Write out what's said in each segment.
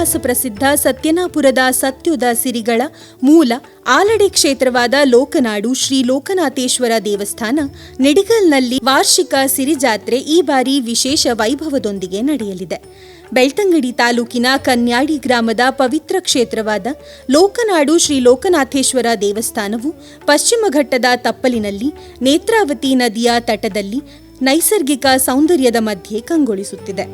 ಇತಿಹಾಸ ಪ್ರಸಿದ್ಧ ಸತ್ಯನಾಪುರದ ಸತ್ಯುದ ಸಿರಿಗಳ ಮೂಲ ಆಲಡೆ ಕ್ಷೇತ್ರವಾದ ಲೋಕನಾಡು ಶ್ರೀ ಲೋಕನಾಥೇಶ್ವರ ದೇವಸ್ಥಾನ ನಿಡಿಗಲ್ನಲ್ಲಿ ವಾರ್ಷಿಕ ಸಿರಿಜಾತ್ರೆ ಈ ಬಾರಿ ವಿಶೇಷ ವೈಭವದೊಂದಿಗೆ ನಡೆಯಲಿದೆ. ಬೆಳ್ತಂಗಡಿ ತಾಲೂಕಿನ ಕನ್ಯಾಡಿ ಗ್ರಾಮದ ಪವಿತ್ರ ಕ್ಷೇತ್ರವಾದ ಲೋಕನಾಡು ಶ್ರೀ ಲೋಕನಾಥೇಶ್ವರ ದೇವಸ್ಥಾನವು ಪಶ್ಚಿಮ ಘಟ್ಟದ ತಪ್ಪಲಿನಲ್ಲಿ ನೇತ್ರಾವತಿ ನದಿಯ ತಟದಲ್ಲಿ ನೈಸರ್ಗಿಕ ಸೌಂದರ್ಯದ ಮಧ್ಯೆ ಕಂಗೊಳಿಸುತ್ತಿದೆ.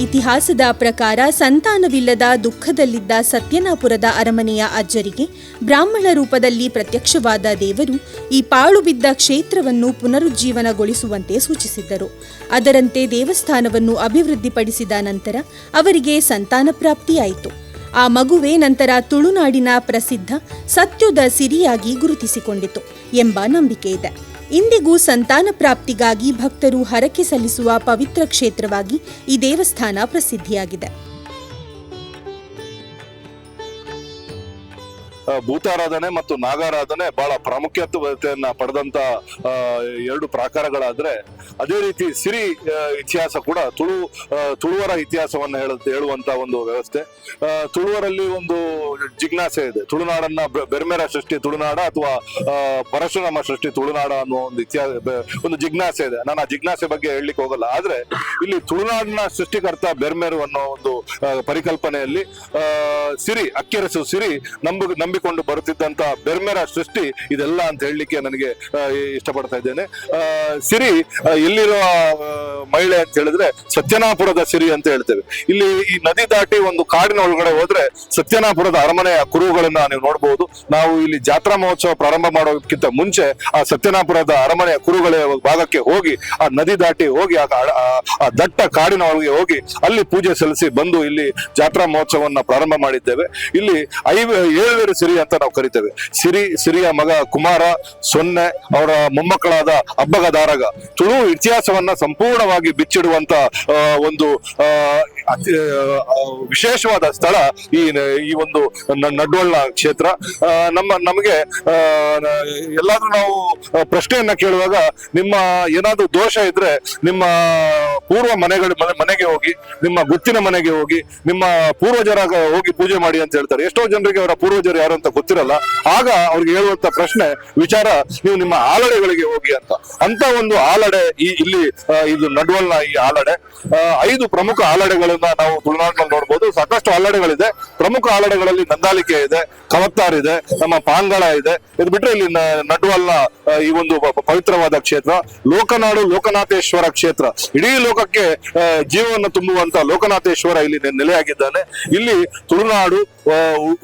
ಇತಿಹಾಸದ ಪ್ರಕಾರ ಸಂತಾನವಿಲ್ಲದ ದುಃಖದಲ್ಲಿದ್ದ ಸತ್ಯನಾಪುರದ ಅರಮನೆಯ ಅಜ್ಜರಿಗೆ ಬ್ರಾಹ್ಮಣ ರೂಪದಲ್ಲಿ ಪ್ರತ್ಯಕ್ಷವಾದ ದೇವರು ಈ ಪಾಳು ಬಿದ್ದ ಕ್ಷೇತ್ರವನ್ನು ಪುನರುಜ್ಜೀವನಗೊಳಿಸುವಂತೆ ಸೂಚಿಸಿದ್ದರು. ಅದರಂತೆ ದೇವಸ್ಥಾನವನ್ನು ಅಭಿವೃದ್ಧಿಪಡಿಸಿದ ನಂತರ ಅವರಿಗೆ ಸಂತಾನ ಪ್ರಾಪ್ತಿಯಾಯಿತು. ಆ ಮಗುವೇ ನಂತರ ತುಳುನಾಡಿನ ಪ್ರಸಿದ್ಧ ಸತ್ಯುದ ಸಿರಿಯಾಗಿ ಗುರುತಿಸಿಕೊಂಡಿತು ಎಂಬ ನಂಬಿಕೆ ಇದೆ. ಇಂದಿಗೂ ಸಂತಾನ ಪ್ರಾಪ್ತಿಗಾಗಿ ಭಕ್ತರು ಹರಕೆ ಸಲ್ಲಿಸುವ ಪವಿತ್ರ ಕ್ಷೇತ್ರವಾಗಿ ಈ ದೇವಸ್ಥಾನ ಪ್ರಸಿದ್ಧಿಯಾಗಿದೆ. ಭೂತಾರಾಧನೆ ಮತ್ತು ನಾಗಾರಾಧನೆ ಬಹಳ ಪ್ರಾಮುಖ್ಯತೆಯನ್ನ ಪಡೆದಂತ ಎರಡು ಪ್ರಾಕಾರಗಳಾದ್ರೆ, ಅದೇ ರೀತಿ ಸಿರಿ ಇತಿಹಾಸ ಕೂಡ ತುಳುವರ ಇತಿಹಾಸವನ್ನ ಹೇಳುವಂತ ಒಂದು ವ್ಯವಸ್ಥೆ. ತುಳುವರಲ್ಲಿ ಒಂದು ಜಿಜ್ಞಾಸೆ ಇದೆ. ತುಳುನಾಡನ್ನ ಬೆರ್ಮೆರ ಸೃಷ್ಟಿ ತುಳುನಾಡ ಅಥವಾ ಪರಶುರಾಮ ಸೃಷ್ಟಿ ತುಳುನಾಡ ಅನ್ನುವ ಒಂದು ಒಂದು ಜಿಜ್ಞಾಸೆ ಇದೆ. ನಾನು ಆ ಜಿಜ್ಞಾಸೆ ಬಗ್ಗೆ ಹೇಳಲಿಕ್ಕೆ ಹೋಗಲ್ಲ. ಆದ್ರೆ ಇಲ್ಲಿ ತುಳುನಾಡಿನ ಸೃಷ್ಟಿಕರ್ತ ಬೆರ್ಮೆರು ಅನ್ನೋ ಒಂದು ಪರಿಕಲ್ಪನೆಯಲ್ಲಿ ಸಿರಿ ಅಕ್ಕೆರಸು ಸಿರಿ ನಂಬಿಕೊಂಡು ಬರುತ್ತಿದ್ದಂತ ಬೆರ್ಮೆರ ಸೃಷ್ಟಿ ಇದೆಲ್ಲ ಅಂತ ಹೇಳಲಿಕ್ಕೆ ನನಗೆ ಇಷ್ಟಪಡ್ತಾ ಇದ್ದೇನೆ. ಸಿರಿ ಎಲ್ಲಿರುವ ಮಹಿಳೆ ಅಂತ ಹೇಳಿದ್ರೆ ಸತ್ಯನಾಪುರದ ಸಿರಿ ಅಂತ ಹೇಳ್ತೇವೆ. ಇಲ್ಲಿ ಈ ನದಿ ದಾಟಿ ಒಂದು ಕಾಡಿನ ಒಳಗಡೆ ಹೋದ್ರೆ ಸತ್ಯನಾಪುರದ ಅರಮನೆಯ ಕುರುಹುಗಳನ್ನ ನೀವು ನೋಡಬಹುದು. ನಾವು ಇಲ್ಲಿ ಜಾತ್ರಾ ಮಹೋತ್ಸವ ಪ್ರಾರಂಭ ಮಾಡೋದಕ್ಕಿಂತ ಮುಂಚೆ ಆ ಸತ್ಯನಾಪುರದ ಅರಮನೆಯ ಕುರುಗಳ ಭಾಗಕ್ಕೆ ಹೋಗಿ ಆ ನದಿ ದಾಟಿ ಹೋಗಿ ಆ ದಟ್ಟ ಕಾಡಿನ ಒಳಗೆ ಹೋಗಿ ಅಲ್ಲಿ ಪೂಜೆ ಸಲ್ಲಿಸಿ ಬಂದು ಇಲ್ಲಿ ಜಾತ್ರಾ ಮಹೋತ್ಸವನ್ನ ಪ್ರಾರಂಭ ಮಾಡಿದ್ದೇವೆ. ಇಲ್ಲಿ 7 ಸಿರಿ ಅಂತ ನಾವು ಕರಿತೇವೆ. ಸಿರಿಯ ಮಗ ಕುಮಾರ, ಸೊನ್ನೆ, ಅವರ ಮೊಮ್ಮಕ್ಕಳಾದ ಅಬ್ಬಗದಾರಗ ತುಳು ಇತಿಹಾಸವನ್ನ ಸಂಪೂರ್ಣವಾಗಿ ಬಿಚ್ಚಿಡುವಂತ ಒಂದು ವಿಶೇಷವಾದ ಸ್ಥಳ ಈ ಒಂದು ನಡ್ವಳ್ಳ ಕ್ಷೇತ್ರ. ನಮಗೆ ಎಲ್ಲಾದ್ರೂ ನಾವು ಪ್ರಶ್ನೆಯನ್ನ ಕೇಳುವಾಗ ನಿಮ್ಮ ಏನಾದ್ರೂ ದೋಷ ಇದ್ರೆ ನಿಮ್ಮ ಪೂರ್ವ ಮನೆಗೆ ಹೋಗಿ, ನಿಮ್ಮ ಗುತ್ತಿನ ಮನೆಗೆ ಹೋಗಿ, ನಿಮ್ಮ ಪೂರ್ವಜರ ಹೋಗಿ ಪೂಜೆ ಮಾಡಿ ಅಂತ ಹೇಳ್ತಾರೆ. ಎಷ್ಟೋ ಜನರಿಗೆ ಅವರ ಪೂರ್ವಜರು ಯಾರು ಅಂತ ಗೊತ್ತಿರಲ್ಲ. ಆಗ ಅವ್ರಿಗೆ ಹೇಳುವಂತ ಪ್ರಶ್ನೆ ವಿಚಾರ, ನೀವು ನಿಮ್ಮ ಆಲಡೆಗಳಿಗೆ ಹೋಗಿ ಅಂತ ಒಂದು ಆಲಡೆ ಇಲ್ಲಿ ಇದು ನಡ್ವಲ್ನ ಈ ಆಲಡೆ. 5 ಪ್ರಮುಖ ಆಲಡೆಗಳನ್ನ ನಾವು ತುಳುನಾಡಿನಲ್ಲಿ ನೋಡ್ಬೋದು. ಸಾಕಷ್ಟು ಆಲಡೆಗಳಿದೆ. ಪ್ರಮುಖ ಆಲಡೆಗಳಲ್ಲಿ ನಂದಾಲಿಕೆ ಇದೆ, ಕವತ್ತಾರ್ ಇದೆ, ನಮ್ಮ ಪಾಂಗಳ ಇದೆ. ಇದು ಬಿಟ್ರೆ ಇಲ್ಲಿ ನಡ್ವಲ್ನ ಈ ಒಂದು ಪವಿತ್ರವಾದ ಕ್ಷೇತ್ರ ಲೋಕನಾಡು ಲೋಕನಾಥೇಶ್ವರ ಕ್ಷೇತ್ರ. ಇಡೀ ಲೋಕಕ್ಕೆ ಜೀವವನ್ನು ತುಂಬುವಂತ ಲೋಕನಾಥೇಶ್ವರ ಇಲ್ಲಿ ನೆಲೆಯಾಗಿದ್ದಾನೆ. ಇಲ್ಲಿ ತುಳುನಾಡು,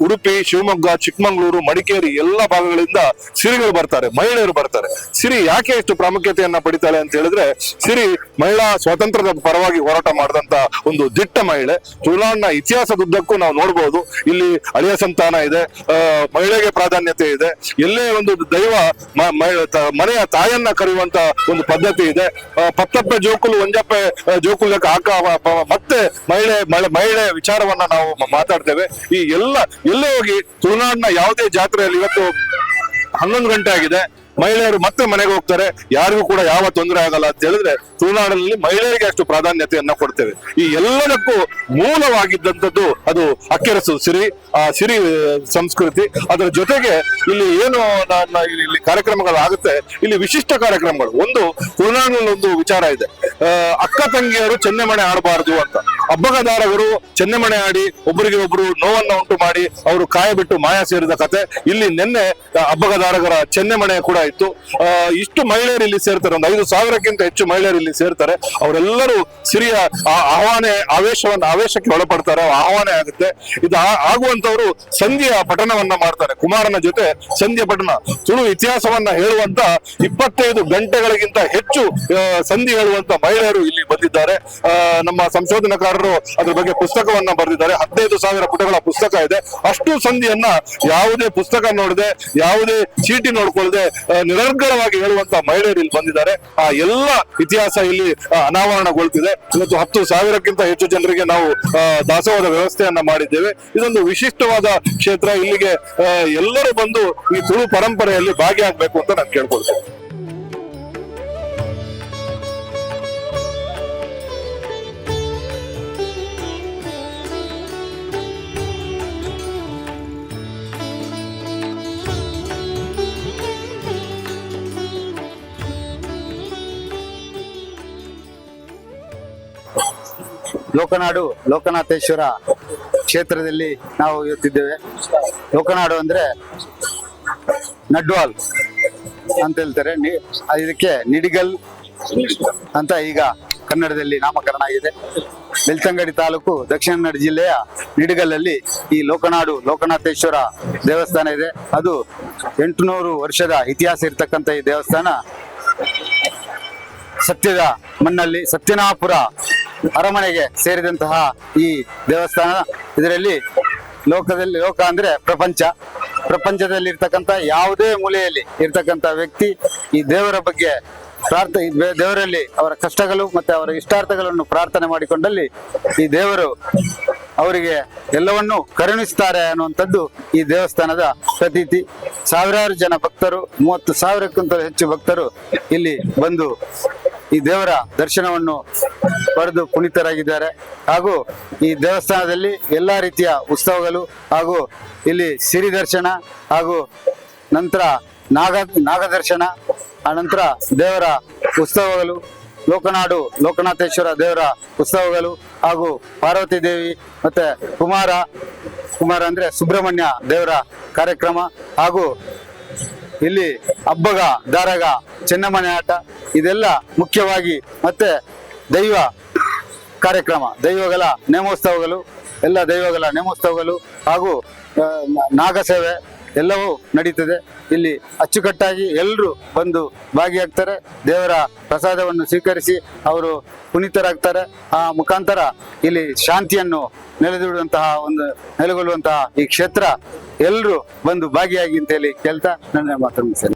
ಉಡುಪಿ, ಶಿವಮೊಗ್ಗ, ಚಿಕ್ಕಮಂಗ್ಳೂರು, ಮಡಿಕೇರಿ ಎಲ್ಲ ಭಾಗಗಳಿಂದ ಸಿರಿಗಳು ಬರ್ತಾರೆ, ಮಹಿಳೆಯರು ಬರ್ತಾರೆ. ಸಿರಿ ಯಾಕೆ ಎಷ್ಟು ಪ್ರಾಮುಖ್ಯತೆಯನ್ನ ಪಡಿತಾಳೆ ಅಂತ ಹೇಳಿದ್ರೆ, ಸಿರಿ ಮಹಿಳಾ ಸ್ವಾತಂತ್ರ್ಯದ ಪರವಾಗಿ ಹೋರಾಟ ಮಾಡಿದಂತ ಒಂದು ದಿಟ್ಟ ಮಹಿಳೆ. ತುಳುನಾಡಿನ ಇತಿಹಾಸದುದ್ದಕ್ಕೂ ನಾವು ನೋಡ್ಬೋದು. ಇಲ್ಲಿ ಅಳಿಯ ಸಂತಾನ ಇದೆ, ಮಹಿಳೆಗೆ ಪ್ರಾಧಾನ್ಯತೆ ಇದೆ. ಎಲ್ಲೇ ಒಂದು ದೈವ ಮನೆಯ ತಾಯನ್ನ ಕರೆಯುವಂತ ಒಂದು ಪದ್ಧತಿ ಇದೆ. ಪತ್ತಪ್ಪೆ ಜೋಕುಲು ಒಂಜಪ್ಪೆ ಜೋಕುಲಕ್ಕೆ ಮತ್ತೆ ಮಹಿಳೆ ವಿಚಾರವನ್ನ ನಾವು ಮಾತಾಡ್ತೇವೆ. ಈ ಎಲ್ಲೇ ಹೋಗಿ ತುಳುನಾಡಿನ ಯಾವುದೇ ಜಾತ್ರೆಯಲ್ಲಿ ಇವತ್ತು 11 ಗಂಟೆ ಆಗಿದೆ, ಮಹಿಳೆಯರು ಮತ್ತೆ ಮನೆಗೆ ಹೋಗ್ತಾರೆ. ಯಾರಿಗೂ ಕೂಡ ಯಾವ ತೊಂದರೆ ಆಗಲ್ಲ ಅಂತ ಹೇಳಿದ್ರೆ ತುಳುನಾಡಿನಲ್ಲಿ ಮಹಿಳೆಯರಿಗೆ ಅಷ್ಟು ಪ್ರಾಧಾನ್ಯತೆಯನ್ನ ಕೊಡ್ತೇವೆ. ಈ ಎಲ್ಲದಕ್ಕೂ ಮೂಲವಾಗಿದ್ದಂಥದ್ದು ಅದು ಅಕ್ಕೆರಸು ಸಿರಿ, ಆ ಸಿರಿ ಸಂಸ್ಕೃತಿ. ಅದರ ಜೊತೆಗೆ ಇಲ್ಲಿ ಏನು ಇಲ್ಲಿ ಕಾರ್ಯಕ್ರಮಗಳಾಗುತ್ತೆ, ಇಲ್ಲಿ ವಿಶಿಷ್ಟ ಕಾರ್ಯಕ್ರಮಗಳು. ಒಂದು ತುಳುನಾಡಿನಲ್ಲಿ ಒಂದು ವಿಚಾರ ಇದೆ, ಅಕ್ಕ ತಂಗಿಯರು ಚೆನ್ನೆಮಣೆ ಆಡಬಾರದು ಅಂತ. ಹಬ್ಬಗದಾರರು ಚೆನ್ನೆಮಣೆ ಆಡಿ ಒಬ್ಬರಿಗೆ ಒಬ್ಬರು ನೋವನ್ನ ಉಂಟು ಮಾಡಿ ಅವರು ಕಾಯ ಬಿಟ್ಟು ಮಾಯ ಸೇರಿದ ಕತೆ. ಇಲ್ಲಿ ನಿನ್ನೆ ಹಬ್ಬಗದಾರಗರ ಚೆನ್ನೆಮಣೆ ಕೂಡ ಇತ್ತು. ಇಷ್ಟು ಮಹಿಳೆಯರು ಇಲ್ಲಿ ಸೇರ್ತಾರೆ. ಒಂದು 5,000ಕ್ಕಿಂತ ಹೆಚ್ಚು ಮಹಿಳೆಯರು ಇಲ್ಲಿ ಸೇರ್ತಾರೆ. ಅವರೆಲ್ಲರೂ ಸಿರಿಯ ಆವೇಶಕ್ಕೆ ಒಳಪಡ್ತಾರೆ. ಆಹ್ವಾನ ಆಗುತ್ತೆ. ಇದು ಆಗುವಂತವರು ಸಂಧಿಯ ಪಠಣವನ್ನ ಮಾಡ್ತಾರೆ. ಕುಮಾರನ ಜೊತೆ ಸಂಧಿಯ ಪಠಣ. ತುಳು ಇತಿಹಾಸವನ್ನ ಹೇಳುವಂತ 25 ಗಂಟೆಗಳಿಗಿಂತ ಹೆಚ್ಚು ಸಂಧಿ ಹೇಳುವಂತ ಮಹಿಳೆಯರು ಇಲ್ಲಿ ಬಂದಿದ್ದಾರೆ. ನಮ್ಮ ಸಂಶೋಧನಾಕಾರರು ಅದ್ರ ಬಗ್ಗೆ ಪುಸ್ತಕವನ್ನ ಬರೆದಿದ್ದಾರೆ. 15,000 ಪುಟಗಳ ಪುಸ್ತಕ ಇದೆ. ಅಷ್ಟು ಸಂಧಿಯನ್ನ ಯಾವುದೇ ಪುಸ್ತಕ ನೋಡದೆ, ಯಾವುದೇ ಚೀಟಿ ನೋಡ್ಕೊಳ್ಳದೆ ನಿರರ್ಗಳವಾಗಿ ಹೇಳುವಂತ ಮಹಿಳೆಯರು ಇಲ್ಲಿ ಬಂದಿದ್ದಾರೆ. ಆ ಎಲ್ಲ ಇತಿಹಾಸ ಇಲ್ಲಿ ಅನಾವರಣಗೊಳ್ತಿದೆ. ಇವತ್ತು 10,000ಕ್ಕಿಂತ ಹೆಚ್ಚು ಜನರಿಗೆ ನಾವು ದಾಸೋಹದ ವ್ಯವಸ್ಥೆಯನ್ನ ಮಾಡಿದ್ದೇವೆ. ಇದೊಂದು ವಿಶಿಷ್ಟವಾದ ಕ್ಷೇತ್ರ. ಇಲ್ಲಿಗೆ ಎಲ್ಲರೂ ಬಂದು ಈ ತುಳು ಪರಂಪರೆಯಲ್ಲಿ ಭಾಗಿಯಾಗಬೇಕು ಅಂತ ನಾನು ಕೇಳ್ಕೊಳ್ತೇನೆ. ಲೋಕನಾಡು ಲೋಕನಾಥೇಶ್ವರ ಕ್ಷೇತ್ರದಲ್ಲಿ ನಾವು ಇವತ್ತಿದ್ದೇವೆ. ಲೋಕನಾಡು ಅಂದ್ರೆ ನಡ್ವಾಲ್ ಅಂತ ಹೇಳ್ತಾರೆ. ಇದಕ್ಕೆ ನಿಡಿಗಲ್ ಅಂತ ಈಗ ಕನ್ನಡದಲ್ಲಿ ನಾಮಕರಣ ಆಗಿದೆ. ಬೆಳ್ತಂಗಡಿ ತಾಲೂಕು ದಕ್ಷಿಣ ಕನ್ನಡ ಜಿಲ್ಲೆಯ ನಿಡಿಗಲ್ಲಲ್ಲಿ ಈ ಲೋಕನಾಡು ಲೋಕನಾಥೇಶ್ವರ ದೇವಸ್ಥಾನ ಇದೆ. ಅದು 800 ವರ್ಷದ ಇತಿಹಾಸ ಇರ್ತಕ್ಕಂಥ ಈ ದೇವಸ್ಥಾನ ಸತ್ಯದ ಮಣ್ಣಲ್ಲಿ ಸತ್ಯನಾಪುರ ಅರಮನೆಗೆ ಸೇರಿದಂತಹ ಈ ದೇವಸ್ಥಾನ. ಇದರಲ್ಲಿ ಲೋಕ ಅಂದ್ರೆ ಪ್ರಪಂಚದಲ್ಲಿ ಇರ್ತಕ್ಕಂಥ ಯಾವುದೇ ಮೂಲೆಯಲ್ಲಿ ಇರ್ತಕ್ಕಂಥ ವ್ಯಕ್ತಿ ಈ ದೇವರ ಬಗ್ಗೆ ದೇವರಲ್ಲಿ ಅವರ ಕಷ್ಟಗಳು ಮತ್ತೆ ಅವರ ಇಷ್ಟಾರ್ಥಗಳನ್ನು ಪ್ರಾರ್ಥನೆ ಮಾಡಿಕೊಂಡಲ್ಲಿ ಈ ದೇವರು ಅವರಿಗೆ ಎಲ್ಲವನ್ನೂ ಕರುಣಿಸ್ತಾರೆ ಅನ್ನುವಂಥದ್ದು ಈ ದೇವಸ್ಥಾನದ ಪ್ರತೀತಿ. ಸಾವಿರಾರು ಜನ ಭಕ್ತರು, 30,000ಕ್ಕಿಂತ ಹೆಚ್ಚು ಭಕ್ತರು ಇಲ್ಲಿ ಬಂದು ಈ ದೇವರ ದರ್ಶನವನ್ನು ಪಡೆದು ಪುನೀತರಾಗಿದ್ದಾರೆ. ಹಾಗೂ ಈ ದೇವಸ್ಥಾನದಲ್ಲಿ ಎಲ್ಲಾ ರೀತಿಯ ಉತ್ಸವಗಳು ಹಾಗೂ ಇಲ್ಲಿ ಸಿರಿ ದರ್ಶನ ಹಾಗೂ ನಂತರ ನಾಗ ದರ್ಶನ, ಆನಂತರ ದೇವರ ಉತ್ಸವಗಳು, ಲೋಕನಾಥೇಶ್ವರ ದೇವರ ಉತ್ಸವಗಳು ಹಾಗೂ ಪಾರ್ವತಿ ದೇವಿ ಮತ್ತೆ ಕುಮಾರ ಅಂದ್ರೆ ಸುಬ್ರಹ್ಮಣ್ಯ ದೇವರ ಕಾರ್ಯಕ್ರಮ ಹಾಗೂ ಇಲ್ಲಿ ಹಬ್ಬಗ ದಾರಗ ಚೆನ್ನಮನೆ ಆಟ ಇದೆಲ್ಲ ಮುಖ್ಯವಾಗಿ, ಮತ್ತೆ ದೈವ ಕಾರ್ಯಕ್ರಮ, ದೈವಗಳ ನೇಮೋತ್ಸವಗಳು ಹಾಗೂ ನಾಗಸೇವೆ ಎಲ್ಲವೂ ನಡೀತದೆ. ಇಲ್ಲಿ ಅಚ್ಚುಕಟ್ಟಾಗಿ ಎಲ್ಲರೂ ಬಂದು ಭಾಗಿಯಾಗ್ತಾರೆ. ದೇವರ ಪ್ರಸಾದವನ್ನು ಸ್ವೀಕರಿಸಿ ಅವರು ಪುನೀತರಾಗ್ತಾರೆ. ಆ ಮುಖಾಂತರ ಇಲ್ಲಿ ಶಾಂತಿಯನ್ನು ನೆಲೆಗೊಳ್ಳುವಂತಹ ಈ ಕ್ಷೇತ್ರ ಎಲ್ಲರೂ ಬಂದು ಭಾಗಿಯಾಗಿ ಅಂತ ಹೇಳಿ ಕೇಳ್ತಾ ನನ್ನ ಮಾತು ಮುಗಿಸ್ತೇನೆ.